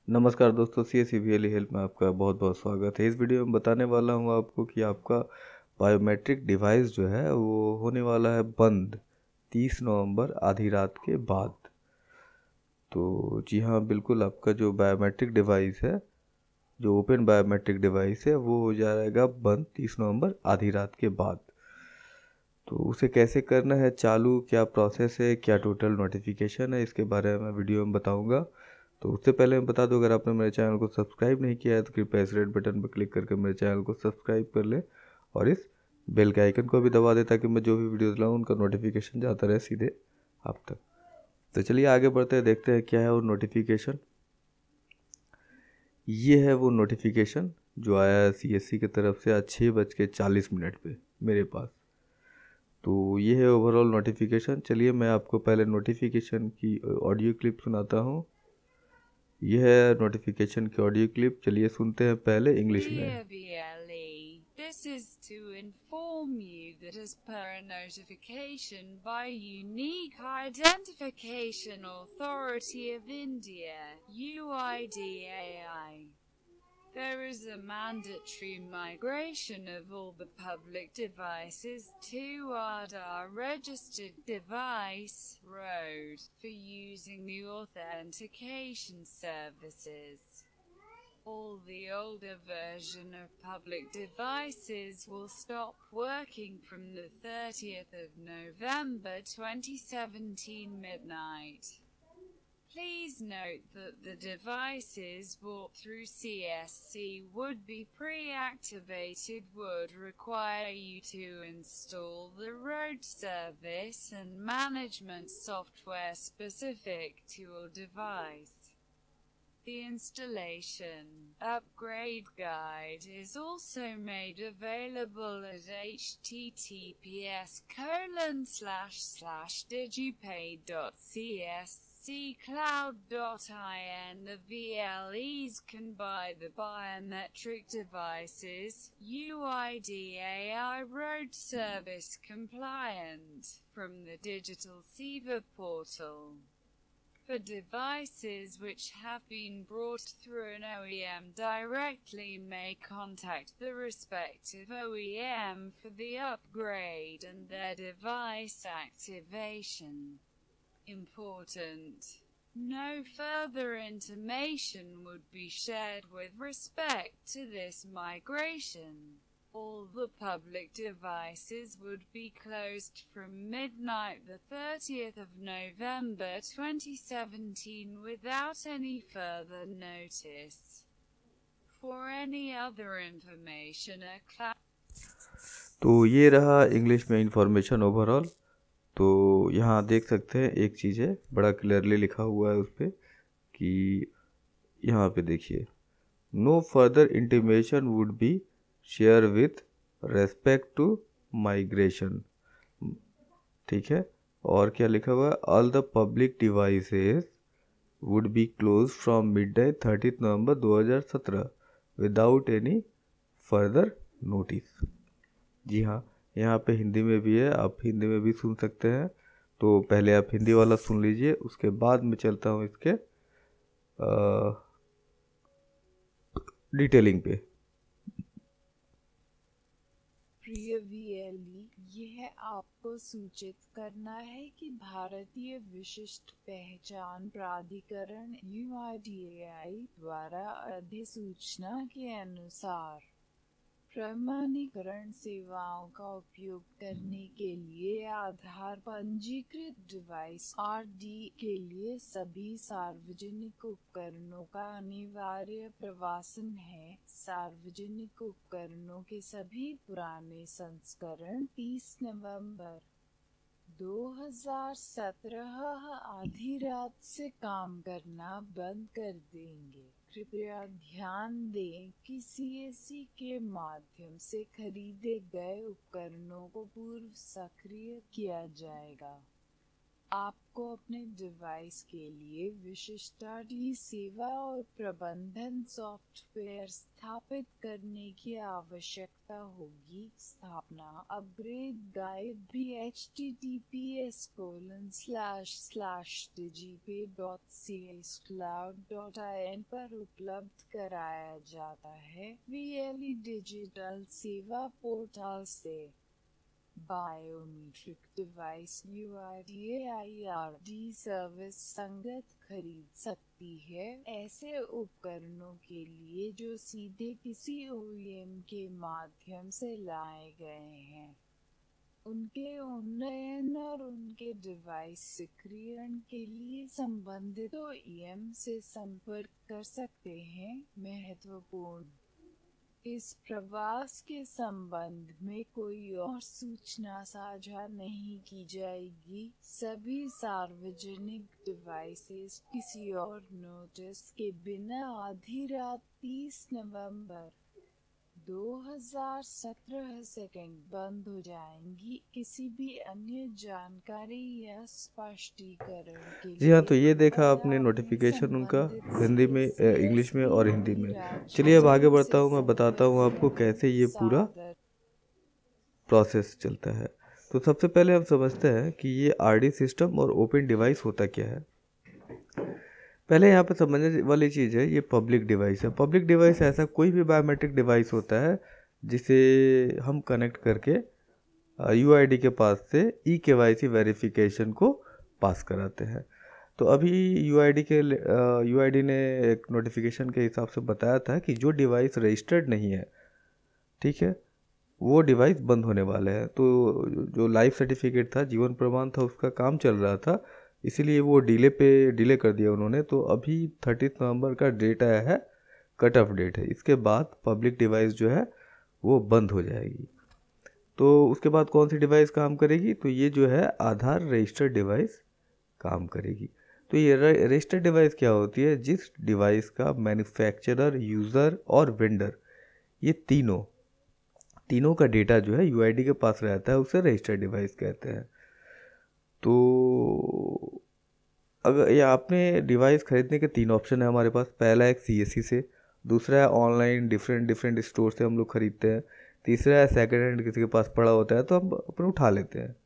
नमस्कार दोस्तों, CSCVL help में आपका बहुत बहुत स्वागत है। इस वीडियो में बताने वाला हूँ आपको कि आपका बायोमेट्रिक डिवाइस जो है वो होने वाला है बंद 30 नवंबर आधी रात के बाद। तो जी हाँ, बिल्कुल आपका जो बायोमेट्रिक डिवाइस है, जो ओपन बायोमेट्रिक डिवाइस है, वो हो जाएगा बंद 30 नवंबर आधी रात के बाद। तो उसे कैसे करना है चालू, क्या प्रोसेस है, क्या टोटल नोटिफिकेशन है, इसके बारे में वीडियो में बताऊंगा। तो उससे पहले मैं बता दूं, अगर आपने मेरे चैनल को सब्सक्राइब नहीं किया है तो कृपया इस रेड बटन पर क्लिक करके मेरे चैनल को सब्सक्राइब कर ले और इस बेल के आइकन को भी दबा दे ताकि मैं जो भी वीडियो लाऊं उनका नोटिफिकेशन जाता रहे सीधे आप तक। तो चलिए आगे बढ़ते हैं, देखते हैं क्या है वो नोटिफिकेशन। ये है वो नोटिफिकेशन जो आया है CSC की तरफ से आज 6:40 पे मेरे पास। तो ये है ओवरऑल नोटिफिकेशन। चलिए मैं आपको पहले नोटिफिकेशन की ऑडियो क्लिप सुनाता हूँ। ये है नोटिफिकेशन की ऑडियो क्लिप, चलिए सुनते हैं पहले इंग्लिश में। Dear VLE, this is to inform you that as per a notification by Unique Identification Authority of India, UIDAI, there is a mandatory migration of all the public devices to Aadhaar registered device road for using the authentication services. All the older version of public devices will stop working from the 30th of November 2017 midnight. Please note that the devices bought through CSC would be pre-activated would require you to install the road service and management software specific to your device. The installation upgrade guide is also made available at https://digipay.csccloud.in. The VLEs can buy the biometric devices UIDAI road service compliant from the Digital SEVA portal. For devices which have been brought through an OEM directly, may contact the respective OEM for the upgrade and their device activation. Important: no further information would be shared with respect to this migration. All the public devices would be closed from midnight the 30th of November 2017 without any further notice. For any other information, तो ये रहा English में information overall. तो यहाँ देख सकते हैं एक चीज़ है, बड़ा क्लियरली लिखा हुआ है उस पर कि यहाँ पे देखिए, no further intimation would be share with respect to migration. ठीक है, और क्या लिखा हुआ है, all the public devices would be close from midnight 30 November 2017 without any further notice. जी हाँ, यहाँ पे हिंदी में भी है, आप हिंदी में भी सुन सकते हैं। तो पहले आप हिंदी वाला सुन लीजिए, उसके बाद मैं चलता हूँ इसके डिटेलिंग पे। प्रिय VLE, यह आपको सूचित करना है कि भारतीय विशिष्ट पहचान प्राधिकरण UIDAI द्वारा अधिसूचना के अनुसार प्रमाणीकरण सेवाओं का उपयोग करने के लिए आधार पंजीकृत डिवाइस RD के लिए सभी सार्वजनिक उपकरणों का अनिवार्य प्रवासन है। सार्वजनिक उपकरणों के सभी पुराने संस्करण 30 नवंबर 2017 आधी रात से काम करना बंद कर देंगे। कृपया ध्यान दें कि CSC के माध्यम से खरीदे गए उपकरणों को पूर्व सक्रिय किया जाएगा। आपको अपने डिवाइस के लिए विशिष्टाडि सेवा और प्रबंधन सॉफ्टवेयर स्थापित करने की आवश्यकता होगी। स्थापना अपग्रेड गाइड भी https://digipay.cs/cloud.in पर उपलब्ध कराया जाता है। VLE डिजिटल सेवा पोर्टल से बायोमेट्रिक डिवाइस UID सर्विस संगत खरीद सकती है। ऐसे उपकरणों के लिए जो सीधे किसी OEM के माध्यम से लाए गए हैं, उनके उन्नयन और उनके डिवाइस सक्रियण के लिए संबंधित OEM से संपर्क कर सकते हैं। महत्वपूर्ण: इस प्रवास के संबंध में कोई और सूचना साझा नहीं की जाएगी। सभी सार्वजनिक डिवाइसेस किसी और नोटिस के बिना आधी रात 30 नवंबर 2017 सेकंड बंद हो जाएंगी। किसी भी अन्य जानकारी या स्पष्टीकरण के लिए जी हाँ, तो ये देखा आपने नोटिफिकेशन उनका हिंदी में, इंग्लिश में और हिंदी में। चलिए अब आगे बढ़ता हूँ, मैं बताता हूँ आपको कैसे ये पूरा प्रोसेस चलता है। तो सबसे पहले हम समझते हैं कि ये RD सिस्टम और ओपन डिवाइस होता क्या है। पहले यहाँ पे समझने वाली चीज़ है, ये पब्लिक डिवाइस है। पब्लिक डिवाइस ऐसा कोई भी बायोमेट्रिक डिवाइस होता है जिसे हम कनेक्ट करके UID के पास से eKYC वेरिफिकेशन को पास कराते हैं। तो अभी UID ने एक नोटिफिकेशन के हिसाब से बताया था कि जो डिवाइस रजिस्टर्ड नहीं है, ठीक है, वो डिवाइस बंद होने वाले हैं। तो जो लाइफ सर्टिफिकेट था, जीवन प्रमाण था, उसका काम चल रहा था, इसीलिए वो डिले कर दिया उन्होंने। तो अभी 30 नवंबर का डेट आया है, कट ऑफ डेट है। इसके बाद पब्लिक डिवाइस जो है वो बंद हो जाएगी। तो उसके बाद कौन सी डिवाइस काम करेगी? तो ये जो है आधार रजिस्टर्ड डिवाइस काम करेगी। तो ये रजिस्टर्ड डिवाइस क्या होती है? जिस डिवाइस का मैन्युफैक्चरर, यूज़र और वेंडर, ये तीनों का डेटा जो है UID के पास रहता है, उसे रजिस्टर्ड डिवाइस कहते हैं। तो अगर ये आपने डिवाइस खरीदने के 3 ऑप्शन है हमारे पास। पहला है CSC से, दूसरा है ऑनलाइन डिफरेंट स्टोर से हम लोग खरीदते हैं, तीसरा है सेकेंड हैंड, किसी के पास पड़ा होता है तो हम अपने उठा लेते हैं।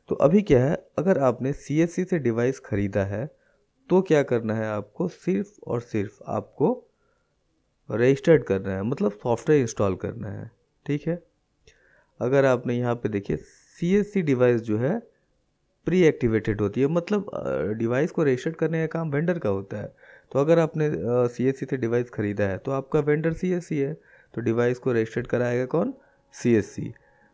तो अभी क्या है, अगर आपने CSC से डिवाइस खरीदा है तो क्या करना है आपको? सिर्फ और सिर्फ आपको रजिस्टर्ड करना है, मतलब सॉफ्टवेयर इंस्टॉल करना है, ठीक है। अगर आपने यहाँ पे देखिए, CSC डिवाइस जो है प्री एक्टिवेटेड होती है, मतलब डिवाइस को रजिस्टर्ड करने का काम वेंडर का होता है। तो अगर आपने CSC से डिवाइस खरीदा है तो आपका वेंडर CSC है, तो डिवाइस को रजिस्टर्ड कराएगा कौन? CSC।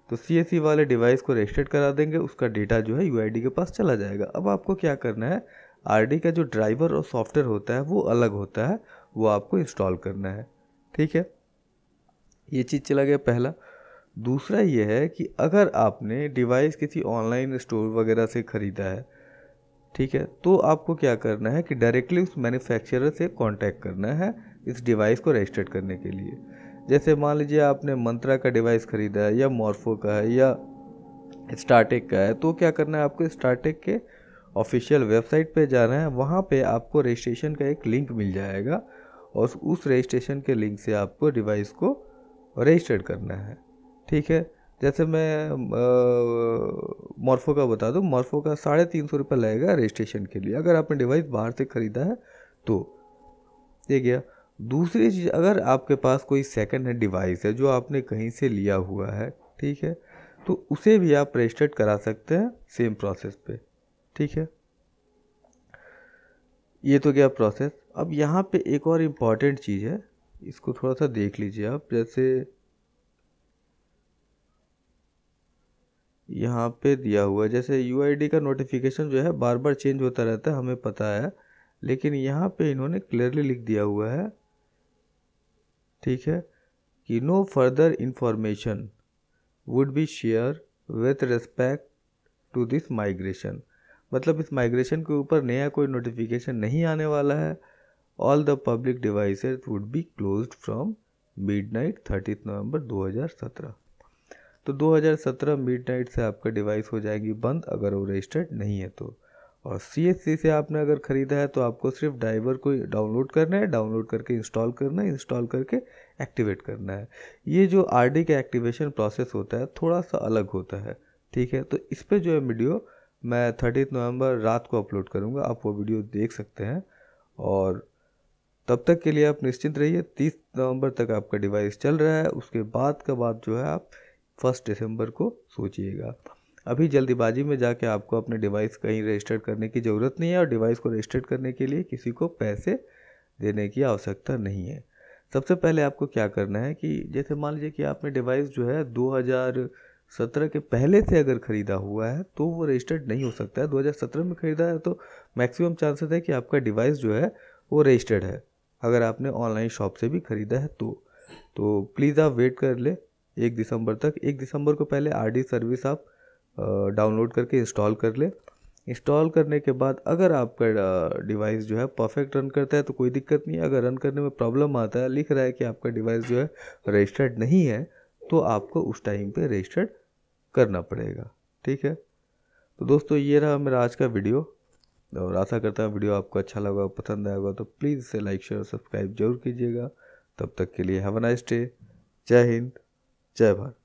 तो CSC वाले डिवाइस को रजिस्टर्ड करा देंगे, उसका डेटा जो है UID के पास चला जाएगा। अब आपको क्या करना है, RD का जो ड्राइवर और सॉफ्टवेयर होता है वो अलग होता है, वो आपको इंस्टॉल करना है, ठीक है। ये चीज़ चला गया पहला। दूसरा ये है कि अगर आपने डिवाइस किसी ऑनलाइन स्टोर वगैरह से ख़रीदा है, ठीक है, तो आपको क्या करना है कि डायरेक्टली उस मैन्युफैक्चरर से कांटेक्ट करना है इस डिवाइस को रजिस्टर्ड करने के लिए। जैसे मान लीजिए आपने मंत्रा का डिवाइस ख़रीदा है, या मॉर्फो का है, या स्टारटेक का है, तो क्या करना है आपको? स्टारटेक के ऑफिशियल वेबसाइट पे जाना है, वहाँ पे आपको रजिस्ट्रेशन का एक लिंक मिल जाएगा, और उस रजिस्ट्रेशन के लिंक से आपको डिवाइस को रजिस्टर्ड करना है, ठीक है। जैसे मैं मॉर्फो का बता दूं, मॉर्फो का 350 रुपये लगेगा रजिस्ट्रेशन के लिए, अगर आपने डिवाइस बाहर से ख़रीदा है तो। ये गया। दूसरी चीज़, अगर आपके पास कोई सेकंड हैंड डिवाइस है जो आपने कहीं से लिया हुआ है, ठीक है, तो उसे भी आप रजिस्टर्ड करा सकते हैं सेम प्रोसेस पे, ठीक है। ये तो गया प्रोसेस। अब यहाँ पे एक और इम्पॉर्टेंट चीज़ है, इसको थोड़ा सा देख लीजिए आप। जैसे यहाँ पे दिया हुआ है, जैसे UID का नोटिफिकेशन जो है बार बार चेंज होता रहता है, हमें पता है, लेकिन यहाँ पे इन्होंने क्लियरली लिख दिया हुआ है, ठीक है, कि no further information would be share with respect to this migration. मतलब इस माइग्रेशन के ऊपर नया कोई नोटिफिकेशन नहीं आने वाला है। All the public devices would be closed from midnight 30 November 2017। तो 2017 मिडनाइट से आपका डिवाइस हो जाएगी बंद, अगर वो रजिस्टर्ड नहीं है तो। और CSC से आपने अगर ख़रीदा है तो आपको सिर्फ ड्राइवर को डाउनलोड करना है, डाउनलोड करके इंस्टॉल करना है, इंस्टॉल करके एक्टिवेट करना है। ये जो RD का एक्टिवेशन प्रोसेस होता है थोड़ा सा अलग होता है, ठीक है। तो इस पर जो है वीडियो मैं 30 नवंबर रात को अपलोड करूँगा, आप वो वीडियो देख सकते हैं। और तब तक के लिए आप निश्चिंत रहिए, 30 नवंबर तक आपका डिवाइस चल रहा है, उसके बाद का बात जो है आप 1 दिसंबर को सोचिएगा। अभी जल्दीबाजी में जाके आपको अपने डिवाइस कहीं रजिस्टर करने की ज़रूरत नहीं है, और डिवाइस को रजिस्टर करने के लिए किसी को पैसे देने की आवश्यकता नहीं है। सबसे पहले आपको क्या करना है कि जैसे मान लीजिए कि आपने डिवाइस जो है 2017 के पहले से अगर ख़रीदा हुआ है तो वो रजिस्टर्ड नहीं हो सकता है। 2017 में ख़रीदा है तो मैक्सिमम चांसेस है कि आपका डिवाइस जो है वो रजिस्टर्ड है, अगर आपने ऑनलाइन शॉप से भी ख़रीदा है तो प्लीज़ आप वेट कर ले 1 दिसंबर तक। 1 दिसंबर को पहले RD सर्विस आप डाउनलोड करके इंस्टॉल कर ले। इंस्टॉल करने के बाद अगर आपका डिवाइस जो है परफेक्ट रन करता है तो कोई दिक्कत नहीं है। अगर रन करने में प्रॉब्लम आता है, लिख रहा है कि आपका डिवाइस जो है रजिस्टर्ड नहीं है, तो आपको उस टाइम पे रजिस्टर्ड करना पड़ेगा, ठीक है। तो दोस्तों ये रहा मेरा आज का वीडियो, और आशा करता हूँ वीडियो आपको अच्छा लगा, पसंद आया होगा। तो प्लीज़ इसे लाइक शेयर और सब्सक्राइब जरूर कीजिएगा। तब तक के लिए हैव अ नाइस डे। जय हिंद, जय भारत।